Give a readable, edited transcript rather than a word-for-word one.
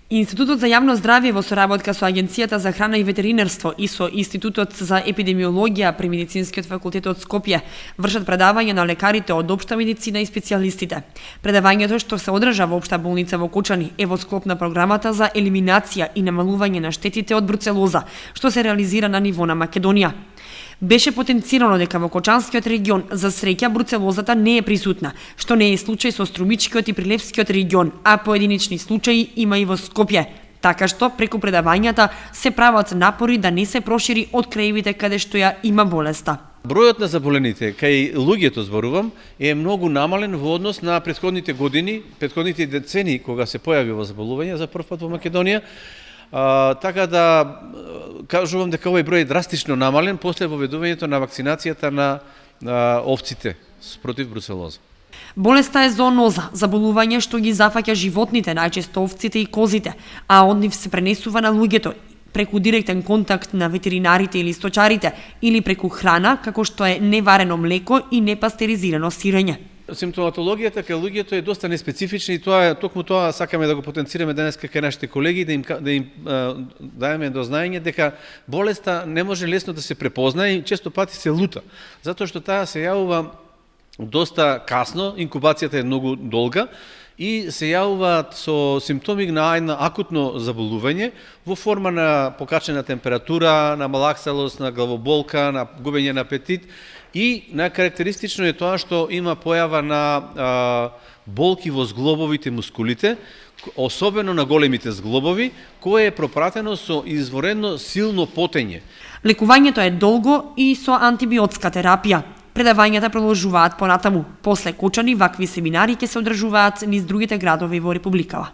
Институтот за јавно здравје во соработка со Агенцијата за храна и ветеринарство и со Институтот за епидемиологија при Медицинскиот факултет од Скопје вршат предавање на лекарите од општа медицина и специјалистите. Предавањето, што се одржа во општа болница во Кучани, е во склоп на програмата за елиминација и намалување на штетите од бруцелоза, што се реализира на ниво на Македонија. Беше потенцирано дека во Кочанскиот регион за среќа бруцелозата не е присутна, што не е случај со Струмичкиот и Прилепскиот регион, а поединечни случаи има и во Скопје. Така што преку предавањата се прават напори да не се прошири од краевите каде што ја има болеста. Бројот на заболените, кај луѓето зборувам, е многу намален во однос на претходните години, претходните децении кога се појави ова заболување за прв пат во Македонија. Така да кажувам дека овој број е драстично намален после воведувањето на вакцинацијата на овците против бруцелоза. Болеста е зооноза, заболување што ги зафаќа животните, најчесто овците и козите, а од нив се пренесува на луѓето преку директен контакт на ветеринарите или сточарите или преку храна, како што е неварено млеко и непастеризирано сирење. Симптоматологијата кај луѓето е доста неспецифична и токму тоа сакаме да го потенцираме денеска кај нашите колеги, да им даеме до знаење дека болеста не може лесно да се препознае и често пати се лута, затоа што таа се јавува доста касно, инкубацијата е многу долга и се јавуваат со симптоми на едно акутно заболување во форма на покачена температура, на малаксалост, на главоболка, на губење на апетит. И најкарактеристично е тоа што има појава на болки во зглобовите мускулите, особено на големите зглобови, кое е пропратено со изворено силно потење. Лекувањето е долго и со антибиотска терапија. Предавањата продолжуваат понатаму. После Кучани вакви семинари ќе се одржуваат низ другите градови во Републикава.